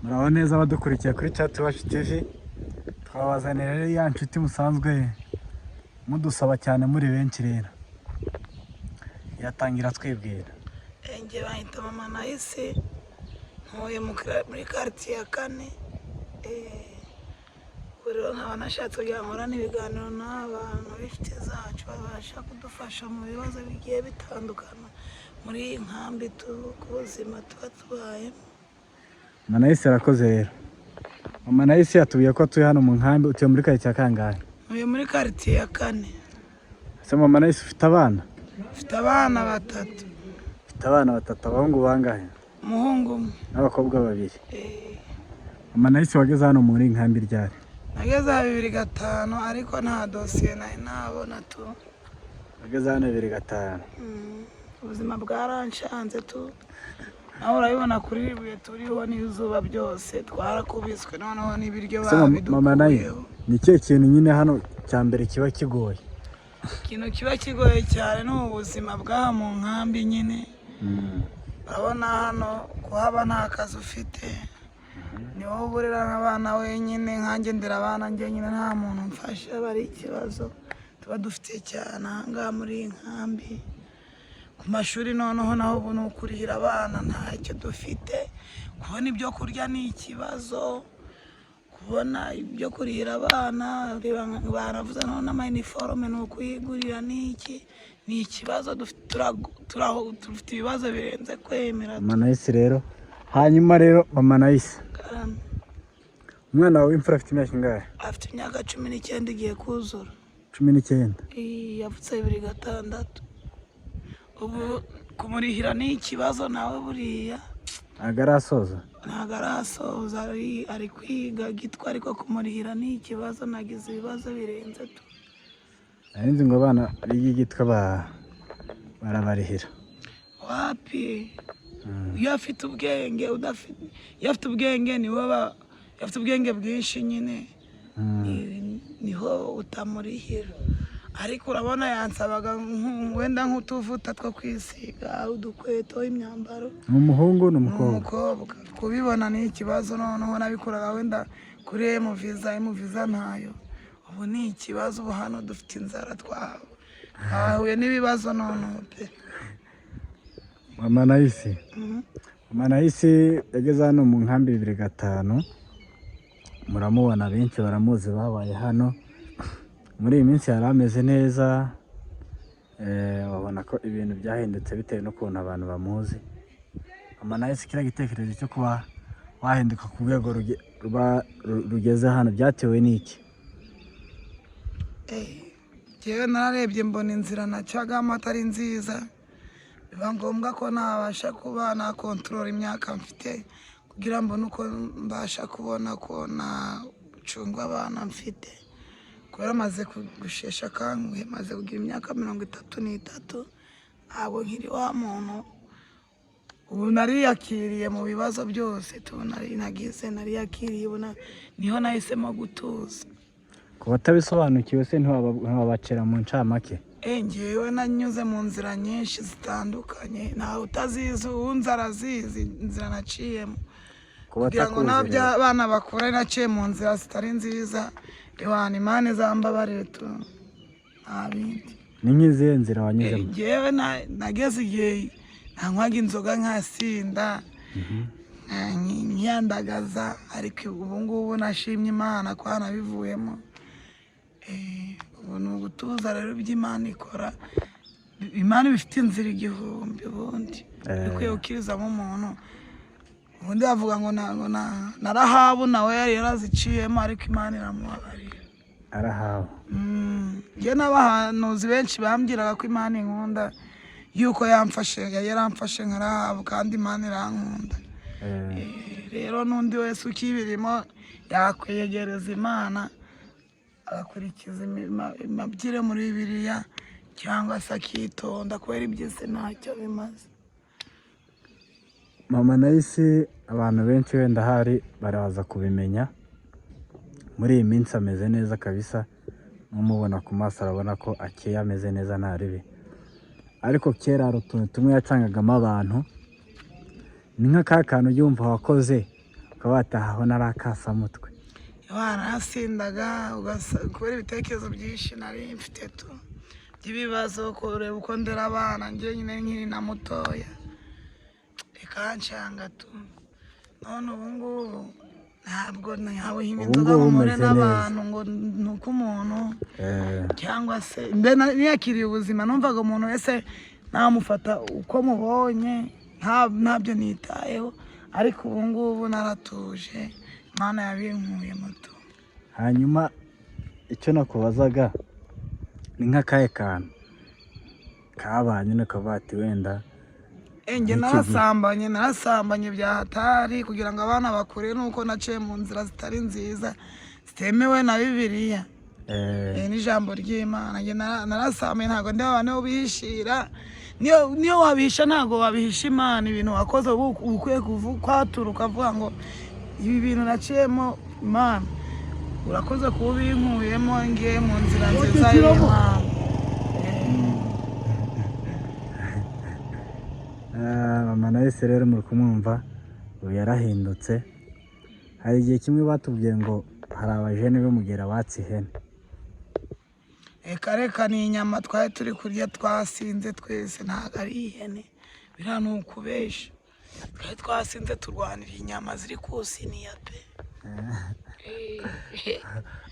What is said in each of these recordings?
Muraho neza abadukurikiye kuri Chat Iwacu TV. Twabazanira rero ya nshuti musanzwe mudusaba cyane muri benshi rero. Yatangira twibwira. Njye bahita Mama Nice, ntuye muri quartier ya 4. Rero nkaba nashatse kugira ngo nkorane ibiganiro n'abantu b'ifite zacu babasha kudufasha mu bibazo bigiye bitandukana muri iyi nkambi ku buzima tuba tubayemo. Mama Nice arakoze rero. Mama Nice yatubiye ko atuye hano mu nkambi, utuye muri quartier ya kangahe? Ntuye muri quartier ya 4. Se Mama Nice ufite abana? Mfite abana 3. Ufite abana 3, abahungu bangahe? Umuhungu umwe n'abakobwa 2. Mama Nice wageze hano muri nkambi ryari? Nageze 2005 ariko nta dosiye nabona tu. Wageze hano 2005. Ubuzima bwaranshanze tu. Naho urabibona kuri ibuye turiho n'izuba byose twarakubiswe noneho n'ibiryo babidukuyeho. Mama Nice ni cyo kintu nyine hano cya mbere kiba kigoye. Ikintu kiba kigoye cyane ni ubuzima bwa mu nkambi nyine. Urabona hano kuhaba nta kazi ufite, ni wowe uburira nk'abana wenyine, nkanjye ndera abana njye nyine nta muntu mfasha, bari ikibazo tuba dufite cyane ahangaha muri iyi nkambi. Ku mashuri noneho naho ubu ni ukurihira abana ntacyo dufite, kubona ibyo kurya ni ikibazo, kubona ibyo kurihira abana baravuze noneho n'amayiniforume ni ukuyigurira n'iki, ni ikibazo dufite ibibazo birenze kwemera. Mama Nice rero, hanyuma rero Mama Nice, umwana wawe w'imfura afite imyaka ingahe? Afite imyaka 19 igiye kuzura. 19? Yavutse 2006. Ubu kumurihira ni ikibazo nawe buriya. Ntabwo arasoza? Ntabwo arasoza, ari kwiga gitwa, ariko kumurihira ni ikibazo, nagize ibibazo birenze tu. Nzi ngo abana ari gitwa barabarihira. Wapi? Iyo afite ubwenge, iyo afite ubwenge niwe afite ubwenge bwinshi nyine, niho utamurihira. Ariko urabona yansabaga wenda nk'utuvuta two kwisiga, udukweto, imyambaro. Ni umuhungu n'umukobwa? Umukobwa. Kubibona ni ikibazo, noneho nabikoraga wenda kuri emuviza ntayo. Ubu ni ikibazo, ubu hano dufite inzara, twahuye n'ibibazo noneho pe. Mama Nice, Mama Nice yageze hano mu nkambi 2005. Muramubona benshi baramuzi, babaye hano muri iyi minsi yari ameze neza. Wabona ko ibintu byahindutse bitewe n'ukuntu abantu bamuzi. Mama Nice kiriya gitekerezo cyo kuba wahinduka ku rwego rugeze hano byatewe n'iki? Njyewe nararebye mbona inzira nacagamo atari nziza, biba ngombwa ko nabasha kuba nakontorora imyaka mfite kugira mbone uko mbasha kubona ko nacunga abana mfite. Kubera maze gushesha akanguhe, maze kugira imyaka 33, ntabwo nkiri wa muntu. Ubu nariyakiriye mu bibazo byose nariyakiriye, ubu niho nahisemo gutuza. Ku batabisobanukiwe se ntiwabacira mu ncamake? Njyewe nanyuze mu nzira nyinshi zitandukanye, ntawe utazizi, uwunzi arazizi inzira naciyemo, kugira ngo n'abana bakure naciye mu nzira zitari nziza. Imana izambabarire tu, nta bindi. Ni nk'izihe nzira wanyuzemo? Njyewe nageze igihe nanywaga inzoga nkasinda, nkiyandagaza, ariko ubu ngubu nashimye Imana ko nabivuyemo. Ubu ni ugutuza rero iby'Imana ikora. Imana bifite inzira 1000 ubundi bikwiye gukirizamo umuntu. Ubundi bavuga ngo na Rahabu nawe yari yaraziciyemo, ariko Imana iramubabarira. Arahabu? Njye n'abahanuzi benshi bambwiraga ko Imana inkunda, yuko yaramfashe nka Rahabu, kandi Imana irankunda. Rero n'undi wese ukibirimo yakwiyegereza Imana, agakurikiza amabwire muri Bibiliya, cyangwa se akitonda, kubera iby'isi ntacyo bimaze. Mama Nice abantu benshi wenda hari baraza kubimenya, muri iyi minsi ameze neza kabisa, mumubona ku maso arabona ko akeye, ameze neza nta ribi. Ariko kera hari utuntu tumwe yacangagamo abantu, ni nka ka kantu yumva wakoze ukaba wataha aho nari akasamutwe. warasindaga kubera ibitekerezo byinshi nari mfite by'ibibazo, kureba uko ndera abana njye nyine nkiri na mutoya ikancanga none ubu ngubu ntabwo ntabuhinga inzoga ngo mpure n'abantu ngo nuko umuntu cyangwa se mbe niyakiriye ubuzima numvaga umuntu wese namufata uko mubonye ntabyo nitayeho, ariko ubu ngubu naratuje, Imana yabinkuye muto. Hanyuma icyo nakubazaga ni nk'akahe kantu kabanye n'ukavuga ati wenda njye narasambanye bya hatari kugira ngo abana bakure, nuko naciye mu nzira zitari nziza zitemewe na Bibiliya n'ijambo ry'Imana. Njye narasambanye, ntabwo ndi abantu bihishira, niyo wabihisha ntabwo wabihisha Imana. Ibintu wakoze ukwiye kwatura ukavuga ngo ibi bintu naciyemo Imana urakoze kuba ubinkuyemo, ngiye mu nzira nziza y'Imana. Mama Nice rero muri kumwumva ubu yarahindutse. Hari igihe kimwe batubwiye ngo hari abajene b'Umugera batse ihene. Reka ni inyama twari turi kurya twasinze twese, ntabwo ari ihene, biriya ni ukubesha. Twari twasinze turwanira inyama ziri ku isiniya pe.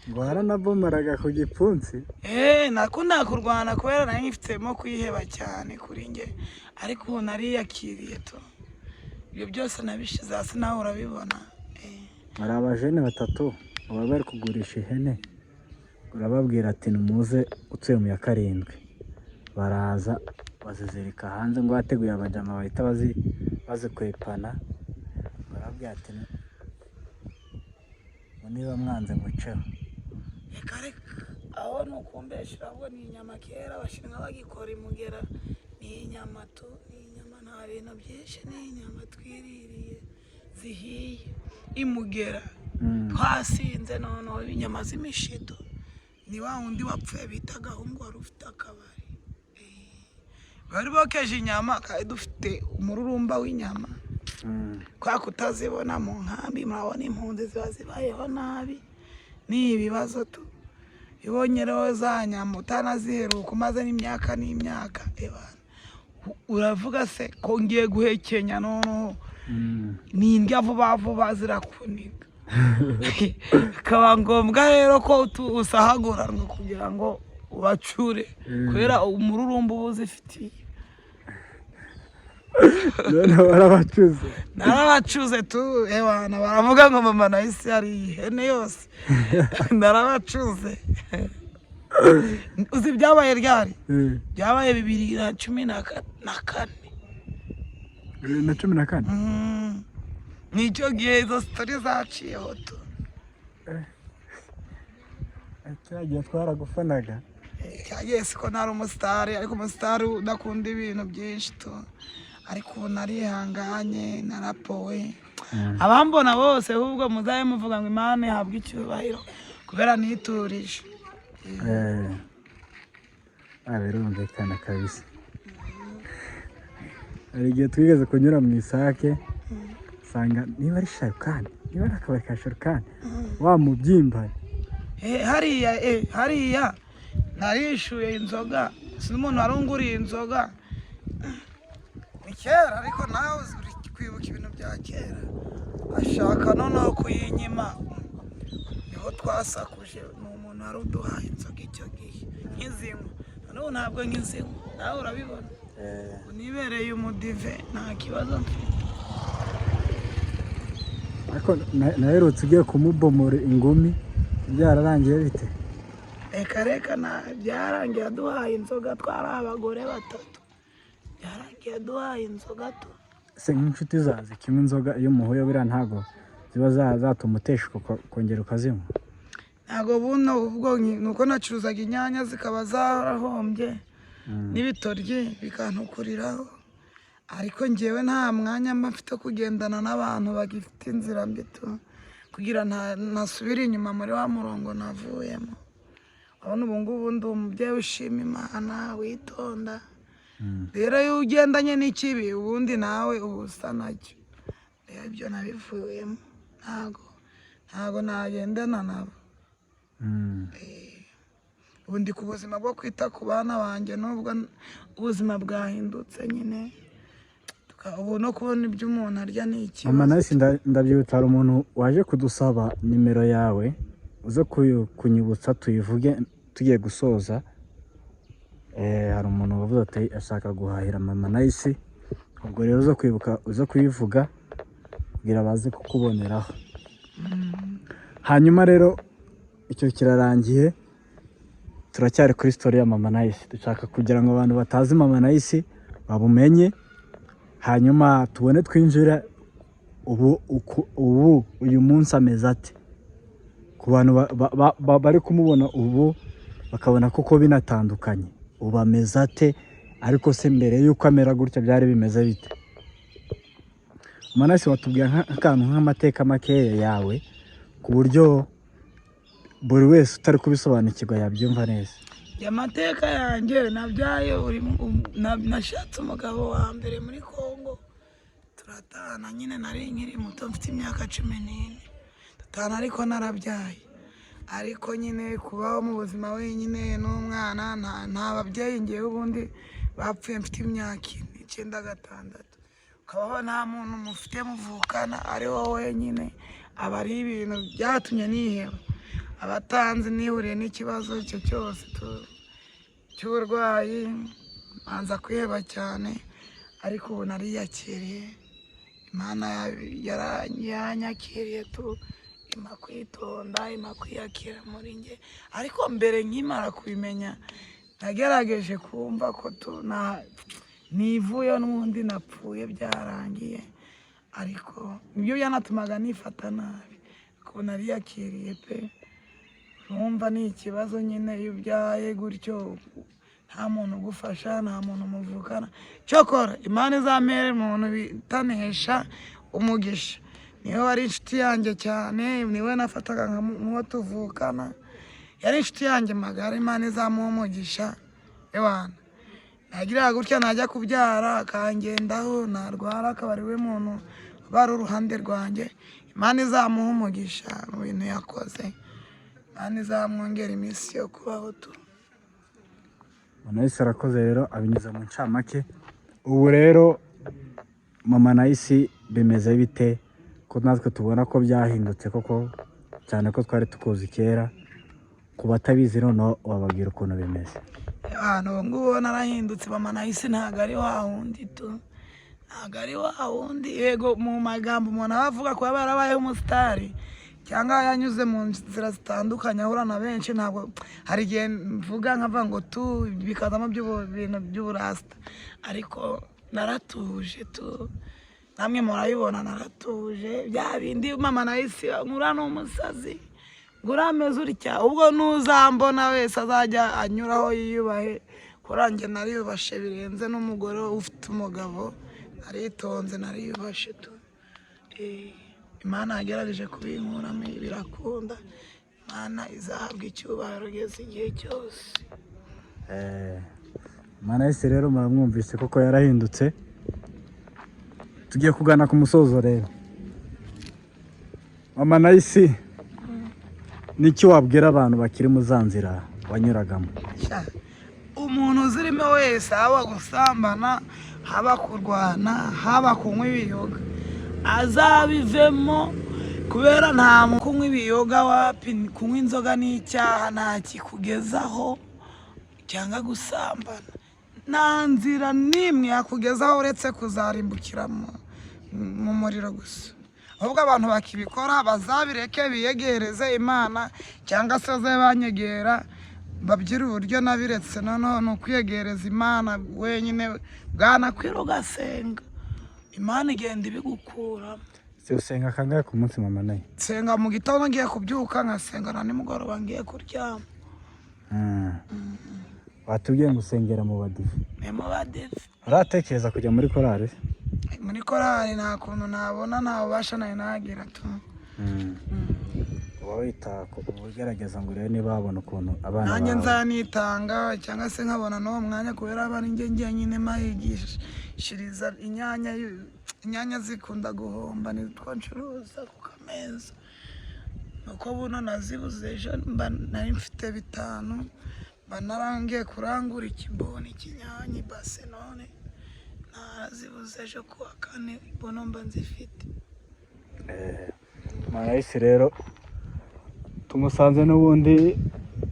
Ngo haranabomaraga ku gipfunsi. nakunda kurwana kubera nari ngifitemo kwiheba cyane kuri njye, ariko ubu nariyakiriye ibyo byose nabishize hasi, nawe urabibona. Hari abajene batatu baba bari kugurisha ihene, urababwira ati nimuze utuye mu ya 7, baraza bazizirika hanze ngo bateguye abajama bahita bazikwepana, barabwira ati niba mwanze muceho. Reka aho nukumbeshira, ahubwo ni inyama kera abashinwa bagikora Imugera, ni inyama nta bintu byinshi, ni inyama twiririye zihiye Imugera twasinze. Noneho inyama z'imishido ni wa wundi wapfuye bita Gahungu wari ufite akabari, bari bokeje inyama kandi dufite umururumba w'inyama. Kwa kutazibona mu nkambi, murabona impunzi ziba zibayeho nabi, ni ibibazo ibonye rero za nyama utanaziheruka umaze n'imyaka uravuga se ko ngiye guhekenya, noneho n'indya vuba vuba zirakuniga. Bikaba ngombwa rero ko usahaguranwa kugira ngo ubacure, kubera umururumba uba uzifitiye. Narabacuze ebana, baravuga ngo Mama Nice ari ihene yose. Narabacuze. Uzi byabaye ryari? Byabaye 2014. 2014? Nicyo gihe izo story zaciyeho cyagiye twaragufanaga. Cyagiye siko nari umusitari, ariko umusitari udakunda ibintu byinshi ariko ubu narihanganye, narapowe. Abambona bose ahubwo muzaye muvuga ngo Imana ihabwe icyubahiro kubera niturije. Birumvikana kabisa. Hari igihe twigeze kunyura mu isake, sanga niba ari Sharukani, niba ari akabari ka Sharukani, wa mubyimba hariya narishuye inzoga, si umuntu warunguriye inzoga kera, ariko nawe uri kwibuka ibintu bya kera, ashaka noneho kuyinyima. Niho twasakuje, ni umuntu wari uduhaye inzoga icyo gihe nk'izinywa, noneho ntabwo nk'izinywa, nawe urabibona. Nibereye umudive nta kibazo mfite. Ariko naherutse ugiye kumubomora ingumi, byararangiye bite? Reka byarangiye aduhaye inzoga, twari abagore 3. Byarangiye aduhaye inzoga se nk'inshuti zazi kimwe inzoga iyo muhuye biriya ntabwo ziba zatuma uteshuka kongera ukazinywa? Ntabwo buno ubwo nuko nacuruzaga inyanya zikaba zarahombye n'ibitoryi bikantukuriraho, ariko njyewe nta mwanya mba mfite kugendana n'abantu bagifite inzira mbi kugira ntasubire inyuma muri wa murongo navuyemo. Urabona ubu ngubu ndi umubyeyi ushima Imana, witonda. Rero iyo ugendanye n'ikibi ubundi nawe uba usa nacyo. Rero ibyo nabivuyemo, ntago nagendana nabo. Ubu ndi ku buzima bwo kwita ku bana banjye nubwo ubuzima bwahindutse nyine ubu no kubona ibyo umuntu arya ni ikibazo. Mama Nice, ndabyibutsa hari umuntu waje kudusaba nimero yawe uze kunyibutsa tuyivuge tugiye gusoza. Hari umuntu wavuze ati ashaka guhahira Mama Nice, ubwo rero uze kwibuka uze kuyivuga kugira baze kukuboneraho. Hanyuma rero icyo kirarangiye, turacyari kuri story ya Mama Nice. Dushaka kugira ngo abantu batazi Mama Nice babumenye, hanyuma tubone twinjira ubu uyu munsi ameze ate, ku bantu bari kumubona ubu bakabona kuko binatandukanye, ubu ameze ate, ariko se mbere yuko amera gutya byari bimeze bite? Mama Nice, watubwira nk'akantu nk'amateka makeya yawe ku buryo buri wese utari kubisobanukirwa yabyumva neza. Amateka yanjye nabyaye nashatse umugabo wa mbere muri Kongo, turatana nyine nari nkiri muto mfite imyaka 14, dutana ariko narabyaye. Ariko nyine kubaho mu buzima wenyine n'umwana nta babyeyi ngewe ubundi bapfuye mfite imyaka 96, ukabaho nta muntu mufite muvukana ari wowe nyine, aba ari ibintu byatumye niheba. Abatanzi nihuriye n'ikibazo icyo cyose cy'uburwayi manza kwiheba cyane, ariko ubu nariyakiriye. Imana yanyakiriye ima kwitonda, ima kwiyakira muri nge. Ariko mbere nkimara kubimenya nagerageje kumva ko nivuye n'ubundi napfuye byarangiye, ariko nibyo byanatumaga nifata nabi. Ko nariyakiriye pe, urumva ni ikibazo nyine iyo ubyaye gutyo nta muntu ugufasha, nta muntu muvukana. Cyokora Imana izamere umuntu bitanesha umugisha, niwe wari inshuti yanjye cyane, niwe nafataga nk'uwo tuvukana, yari inshuti yanjye magara. Imana izamuha umugisha. Ewana nagira gutya najya kubyara akangendaho, narwara akaba ari we muntu bari uruhande rwanjye. Imana izamuha umugisha mu bintu yakoze, Imana izamwongera iminsi yo kubaho tu. Mama Nice arakoze rero abinyuza mu ncamake. Ubu rero Mama Nice bimeze bite ko natwe tubona ko byahindutse koko cyane ko twari tukuzi kera? Ku batabizi noneho wababwira ukuntu bimeze. Ubu ngubu narahindutse. Mama Nice ntabwo ari wa wundi tu, ntabwo ari wa wundi. Yego mu magambo umuntu aba avuga ko yaba yarabayeho umusitari cyangwa yanyuze mu nzira zitandukanye ahura na benshi, ntabwo hari igihe mvuga nkavuga ngo tu bikazamo ibintu by'uburasta, ariko naratuje tu, namwe murabibona naratuje. Bya bindi Mama Nice nkura n'umusazi ngurameze utya, ubwo nuzambona wese azajya anyuraho yiyubahe. Kurange nariyubashe birenze n'umugore ufite umugabo, naritonze nariyubashe tu. Imana yagerageje kubinkuramo birakunda. Imana izahabwa icyubahiro ugeze igihe cyose. Mama Nice rero muramwumvise koko yarahindutse. Tugiye kugana ku musozo rero. Mama Nice, niki wabwira abantu bakiri mu zanzira wanyuragamo? Umuntu uzirimo wese, haba gusambana, haba kurwana, haba kunywa ibiyoga, azabivemo, kubera nta kunywa ibiyoga wapi, kunywa inzoga n'icyaha nta kikugezaho, cyangwa gusambana nta nzira n'imwe yakugezaho uretse kuzarimbukira mu muriro gusa. Ahubwo abantu bakibikora bazabireke biyegereze Imana, cyangwa se banyegera babyira uburyo nabiretse. Noneho ni ukwiyegereza Imana wenyine, bwanakwira ugasenga, Imana igenda ibigukuramo. Usenga kangahe ku munsi Mama Nice? Nsenga mu gitondo ngiye kubyuka, nkasenga na nimugoroba ngiye kuryama. Watubwiye ngo usengera mu badive? Ni mu badive. Uratekereza kujya muri korali? Muri korali nta kuntu nabona, nta bubasha nayo nagira tu. Uba wita ugerageza ngo urebe niba wabona ukuntu abana bawe. Nanjye nzanitanga, cyangwa se nkabona n'uwo mwanya, kubera abana njye nyine mahigishiriza inyanya zikunda guhomba, nitwo ncuruza ku kamera. neza nuko buno nazibuze ejo mba nari mfite 5 mba narangiye kurangura ikiboni ikinyanya ibase none nazibuze ejo kuwa 4 buno mba nzifite. Manayisi rero tumusanze n'ubundi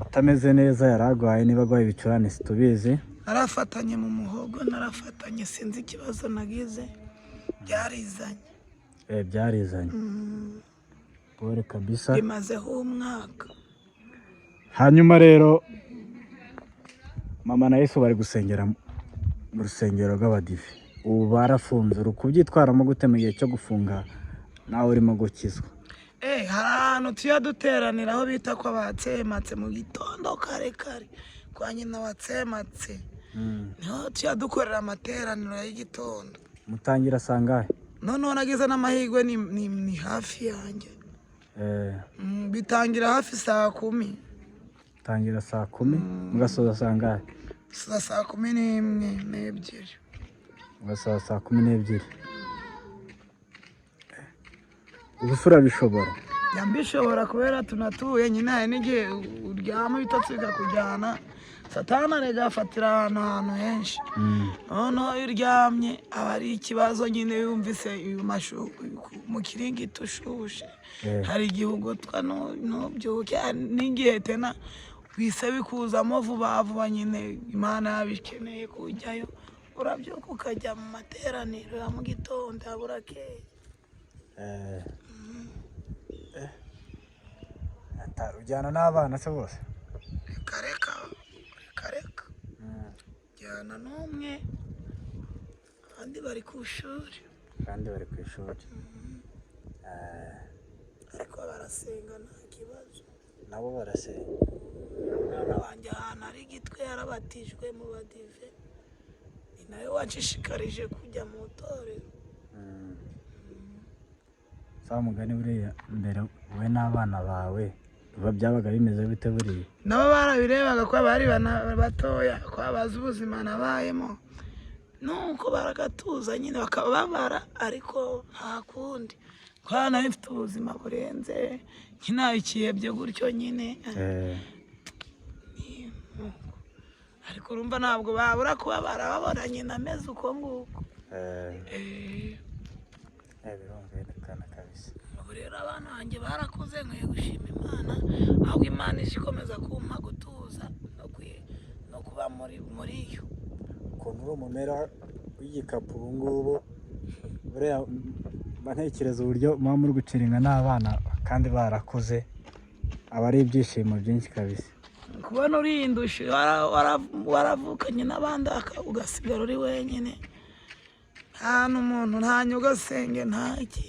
atameze neza, yaragwaye, niba agwaye ibicurane situbizi. Narafatanye mu muhogo, narafatanye sinzi ikibazo nagize, byarizanye. Byarizanye. Pole kabisa. Bimazeho umwaka. Hanyuma rero mama na Yesu bari gusengera mu rusengero rw'abadive. Ubu barafunze, uri kubyitwaramo gute mu gihe cyo gufunga nawe urimo gukizwa? Hari ahantu tuya duteranira aho bita ko batsematse mu gitondo kare kare kwa nyina watsematse. Niho tuya dukorera amateraniro y'igitondo. Mutangira sangahe? Noneho nagize n'amahirwe ni hafi yanjye. Bitangira hafi saa 10. Tangira saa 10 mugasoza sangahe? Saa 11 n'ebyiri. Mugasoza saa 12. Ubusura bishobora? Yambishobora kubera tunatuye nyine hari n'igihe uryama bitotsi bikakujyana. Satani arega afatira ahantu henshi. Noneho iyo uryamye aba ari ikibazo nyine yumvise mu kiringiti ushushe. Hari igihugu twanubyuke n'igihe tena bise bikuzamo vuba vuba nyine Imana yabikeneye kujyayo. Urabyuka ukajya mu materaniro ya mu gitondo burakeye. Ujyana n'abana se bose? Reka jyana n'umwe abandi bari ku ishuri. Ariko barasenga nta kibazo. Nabo barasenga. Umwana wanjye ahantu ari Gitwe yarabatijwe mu badive, ni nawe wanshishikarije kujya mu itorero. Sa mugani buriya mbere wowe n'abana bawe byabaga bimeze bite buriya? Nabo barabirebaga ko bari batoya ko bazi ubuzima nabayemo, nuko baragatuza nyine bakababara, ariko nta kundi kwa nari mfite ubuzima burenze nkina ikiyebye gutyo nyine. Ariko urumva ntabwo babura kuba barababona nyine ameze uko nguko. Birumvikana kabisa. Ubu rero abana banjye barakuze, nkwiye gushima Imana, ahubwo Imana ikomeza kumpa gutuza no kuba muri yo. Ukuntu uri umumera w'igikapu ubu ngubu, buriya ntekereza uburyo muba muri guciringa n'abana kandi barakuze, aba ari ibyishimo byinshi kabisa. Kubona urindushe waravukanye n'abandi ugasigara uri wenyine, nta n'umuntu, nta nyugasenge, ntaki.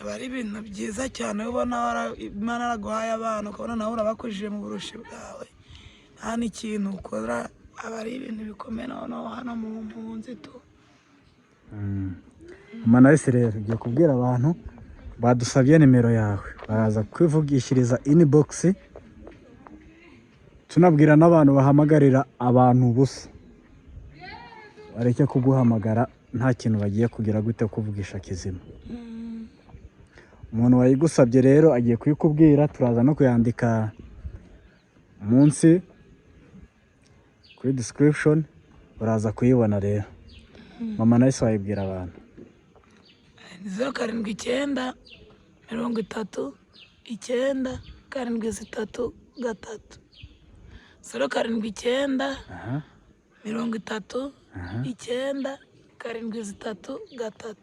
Aba ari ibintu byiza cyane ubona Imana yaraguhaye abana ukabona nawe urabakujije mu burushi bwawe, nta n'ikintu ukora, aba ari ibintu bikomeye noneho hano mu mpunzi tu. Manayisi rero ugiye kubwira abantu badusabye nimero yawe, baraza kwivugishiriza inbox, tunabwira n'abantu bahamagarira abantu ubusa bareke kuguhamagara nta kintu bagiye kugira gute kuvugisha kizima. Umuntu wayigusabye rero agiye kuyikubwira, turaza no kuyandika munsi kuri description, uraza kuyibona rero. Mama Nayisi wayibwira abantu? 079 30 9 7 3 079 30 9 7 3.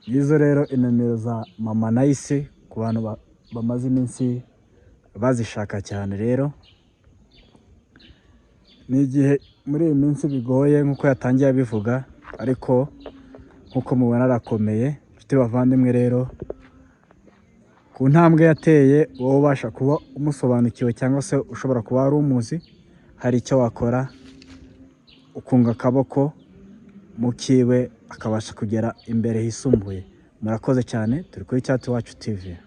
Izo rero inomero za Mama Nayisi ku bantu bamaze iminsi bazishaka cyane. Rero ni igihe muri iyi minsi bigoye nk'uko yatangiye abivuga, ariko nk'uko mubona arakomeye. Mfite bavandimwe rero, ku ntambwe yateye wowe ubasha kuba umusobanukiwe cyangwa se ushobora kuba ari umuzi, hari icyo wakora ukunga akaboko mu kiwe akabasha kugera imbere hisumbuye. Murakoze cyane, turi kuri Chat Iwacu TV.